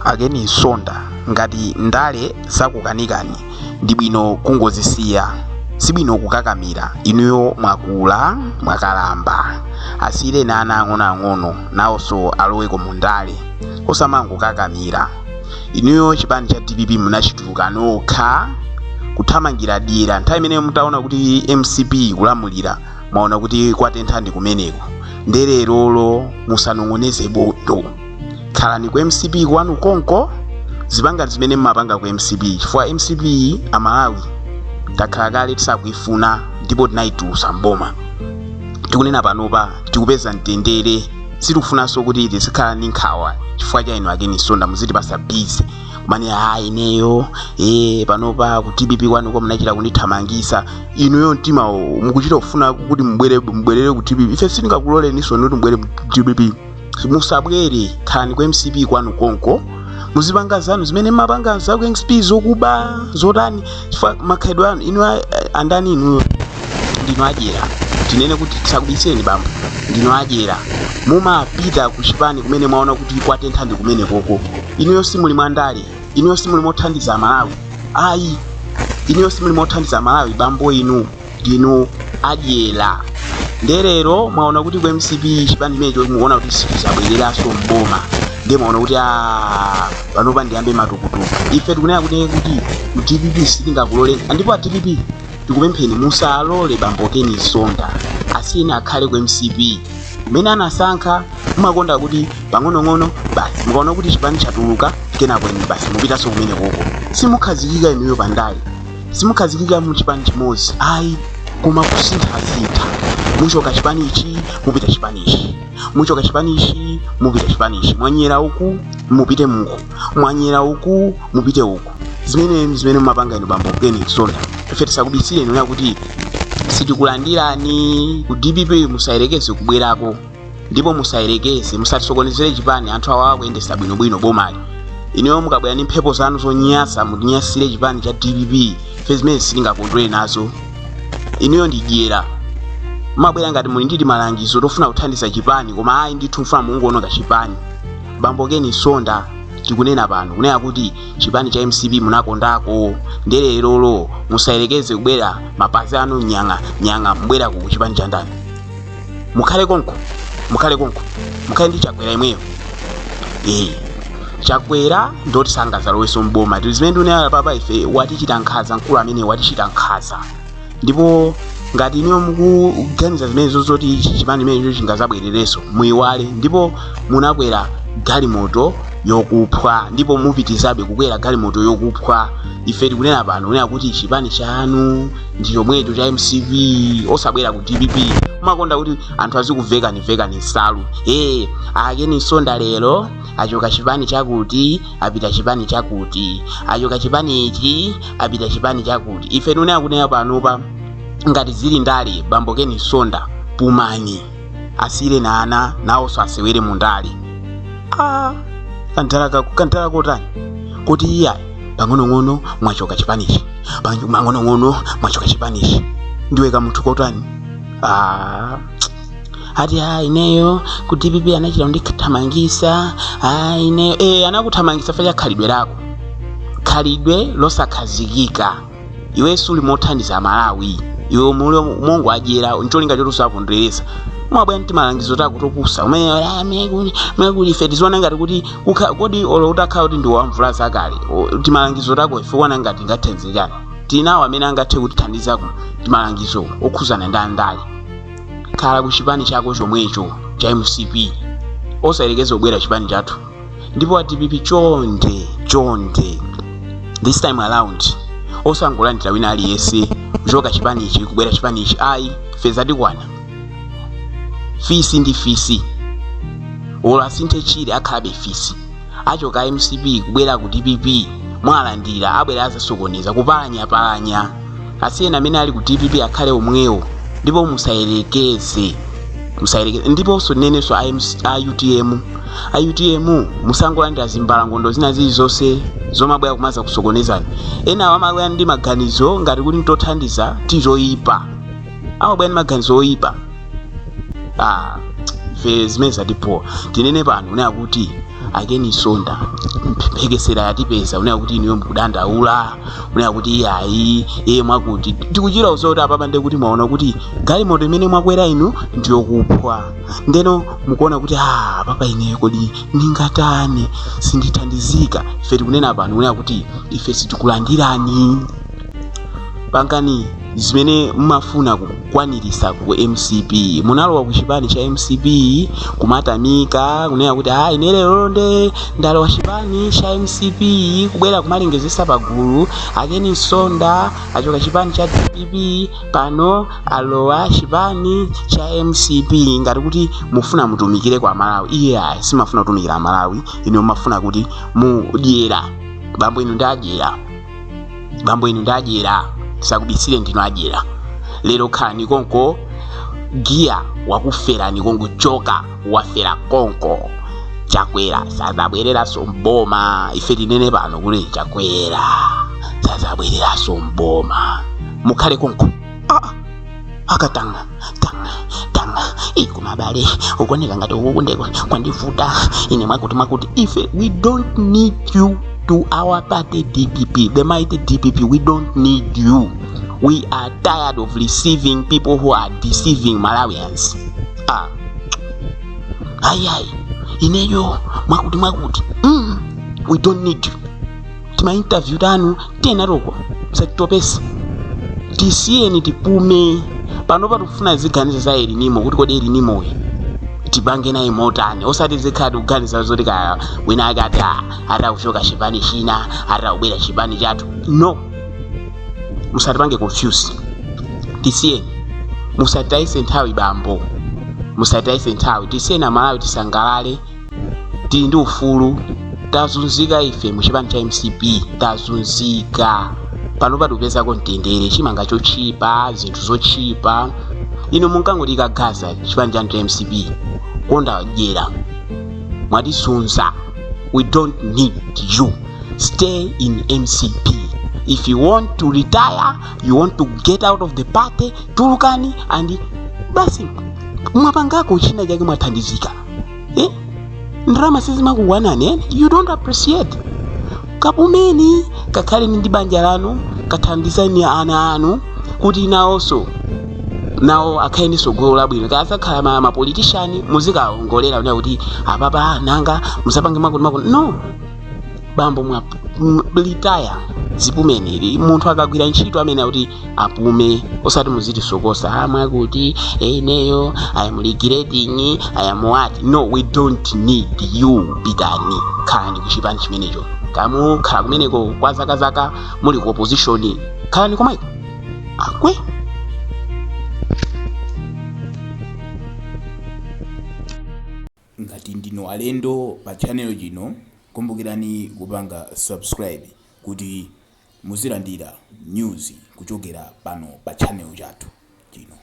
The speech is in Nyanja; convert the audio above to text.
Ageni sonda ngati ndale zakukanikani ndi bwino kungozisiya, sibwino kukakamira. Inuyo mwakula mwakalamba, asiyireni ana ang'onoang'ono nawonso aloweko mu ndale osamangokakamira. Inuyo chipani cha DPP munachituluka nokha kuthamangira dera. Nthawi imene mutaona kuti MCP kulamulira mwaona kuti kwatentha ndi kumeneko, ndererolo musanong'oneze bodo. Khalani ku MCP kwanu konko, zipanga zimene mmapanga ku MCP, chifukwa MCP amalawi takhala kale tisakuifuna ndipo tinayitulutsa mboma. Tikunena panopa tikupeza mtendere, sitikufunanso kuti tizikhala ndi nkhawa chifukwa cha inu Ageni Sonda muzitipasa bize kumane ineyo panopa ku DPP kwanu kwa munachita kundithamangisa. Inuyo mtima mukuchita kufuna kuti mbwerere ku DPP. Ife sitingakuloleniso noti mbwere ku DPP, musabwere. Khalani ku MCP kwanu konko, muzipanga zanu zimene mmapanga za ku MCP zokuba zotani, chifukwa makhalidwe anu inu andani inuyo ndinu adyera. Tinene kuti tisakubiseni bambo, ndinu adyera. Mumapita ku chipani kumene mwaona kuti kwatentha ndi kumene koko. Inuyo simuli mwandale, inuyo simuli mothandiza Malawi. Ayi, inuyo simuli mothandiza Malawi bambo, inu ndinu adyera. Nderero mwaona kuti ku MCP chipani chimenecho mukuona kuti sichizabwereranso mboma, ndiye mwaona kuti panopa ndiyambe matukutuku. Ife tikunena kuti ku DPP sitingakuloleni, ndipo a DPP tikupempheni musalole bambo Ageni Sonda asiyeni akhale ku MCP. Mmene anasankha mumakonda kuti pang'onong'ono basi mukaona kuti chipani chatuluka kenako inu basi mupitanso kumene koko. Simukhazikika inuyo pandale, simukhazikika mu chipani chimodzi. Ayi, koma kusintha-sintha. Muchoka chipani ichi mupita chipani ichi, muchoka chipani ichi mupita chipani ichi, mwanyera uku mupite muku, mwanyera uku mupite uku. Zimene mumapanga inu bambo Ageni Sonda. Ife tisakubisire inu kuti sitikulandirani ku DPP. Musayerekeze kubwerako, ndipo musayerekeze, musatisokonezere chipani. Anthu awa akuyendesa bwinobwino bomali. Inuyo mukabwera ndi mphepo zanu zonyasa mutinyasire chipani cha DPP. Ife zimene sitingakondwere nazo. Inuyo ndidyera, mabwera ngati muli ndi malangizo tofuna kuthandiza chipani, koma ayi ndithu mfuna mungoononga chipani. Bambo Ageni Sonda tikunena pano kunena kuti chipani cha MCP munakondako, ndererolo musayerekeze kubwera mapazi anu nyang'a mbwera ku chipani cha ndani. Mukhale konko, mukhale ndi Chakwera imweyo. Chakwera ndoti sangazaloweso mboma. Tili zimene ndinena papa, ife watichita nkhaza, mkulu amene watichita nkhaza. Ndipo ngati iniyo mukuganiza zimenezo zoti chipani imenecho chingazabwerereso, muyiwale. Ndipo munakwera galimoto yokuphwa, ndipo mupitizabe kukwera galimoto yokuphwa. Ife tikunena pano kunena kuti chipani chanu ndi chomwecho cha MCP, osabwera ku DPP. Mumakonda kuti anthu azikuvekani nsalu. Ageni Sonda lero achoka chipani chakuti apita chipani chakuti, achoka chipani ichi apita chipani chakuti. Ife tikunena panopa ngati zili ndale bambo Ageni Sonda pumani, asire na ana nawonso asewere mu ndale. Kantala kotani kuti iya pang'onong'ono mwachoka chipanichi, pang'onong'ono mwachoka chipanichi, ndiwe kamunthu kotani. Ati ineyo ku DPP anachita kundithamangisa. Ineyo anakuthamangisa fa khalidwe lako, khalidwe losakhazikika. Iwe suli mothandiza Malawi, iwe mongo adyera ncholinga chotusapondweresa. Mwabwera ndi malangizo tako topusa umene kuli ife tiziona ngati kuti kodi olo utakhala kuti ndi wamvula zakale. Ti malangizo tako ife wana ngati ngathanzikana. Tinawo amene angathe kutithandiza ndi malangizo okhuzana ndi andale. Khala ku chipani chako chomwecho cha MCP, osayerekeze kubwera chipani chathu. Ndipo a DPP chonde this time around osangolandira wina aliyense kuchoka chipani ichi kubwera chipani ichi. Ayi, feza tikwana fisi ndi fisi, ola sinthe chili akhalabe fisi. Achoka MCP kubwera ku DPP mwalandira abwera azasokoneza kupalanya. Asiyeni amene ali ku DPP akhale omwewo, ndipo musayerekeze. Ndiponso nenenso a UTM musangolandira zimbalangondo zina zilizonse zomabwera kumaza kusokonezani. Ena amabwera ndi maganizo ngati kuti ntothandiza tizoyipa, amabwera ndi maganizo oyipa. Zimene zatipoa. Tinene pano kunena kuti akeni sonda mphekesera yatipeza unena kuti iniyo mkudandaula unena kuti ayi mwakuti tikuchira uzoti apapa nde kuti mwaona kuti galimoto imene mwakwera inu ndiyokuphwa ndeno mukuona kuti papa ineyo kodi ndingatani sindithandizika. Ife tikunena pano unena kuti ife sitikulandirani pangani zimene mumafuna kukwanirisa ku MCP. Munalowa ku chipani cha MCP kumatamika kunena kuti ine lero ndalowa chipani cha MCP kubwera kumalengezesa pagulu akeni sonda achoka chipani cha DPP pano alowa chipani cha MCP ngati kuti mufuna mutumikire kwa Malawi. Iye simafuna kutumikira Malawi, ine mumafuna kuti mudyera bambo inu ndadyera sakubisire ndino adyera lero khani konko giya wakufera ni kongo choka wafera konko chakwera sazabwerera somboma. Ife tinene pano kule chakwera sazabwerera somboma mukhale konko akatanga ikumabale ukoneka ngati ukundeko kwandivuta ine mwakuti ife we don't need you to our party DPP, the mighty DPP. We don't need you. We are tired of receiving people who are deceiving Malawians. Ineyo mwakuti we don't need you. Tima interview tanu tena roko msatitopesa tisiyeni tipume pano patufuna ziganiza za Elinimo kuti kodi Elinimo tibange naye motani osati zikhadi kuganiza zoti kaya wina akati atakushoka chipani china atakubwera chipani chathu. No, musatipange confuse. Tisiyeni musataise nthawi bambo, musataise nthawi. Tisiyeni Amalawi tisangalale tili ndi ufulu. Tazunzika ife mu chipani cha MCP, tazunzika pano patupezako mtendere chimanga chochipa zinthu zochipa. Ino munkangoti kagaza chipani cha MCP konda dyera mwatisunza. We don't need you. Stay in MCP. If you want to retire, you want to get out of the party, tulukani and basi mwapangako china chake mwathandizika. Ndrama sizima kuwanane, you don't appreciate. Kapumeni kakhale ndi banja lanu kathandizani ana anu kuti nawonso nawo akhaeni sogolo labwino. Kasakhala ma politician muzikaongolera unena kuti apapa nanga musapange makuti. No, bambo mwa retire zipumeni. Munthu akagwira ntchito amene kuti apume osati muziti sokosa mwakuti ineyo I am regretting, I am what. No, we don't need you. Pitani khala ndi kuchipani chimenecho kamu khala kumeneko kwa zaka muli ku opposition khala ni komaiko akwe. Ngati ndino alendo pa channel chino kumbukirani kupanga subscribe kuti muzilandira news kuchokera pano pa channel chathu chino.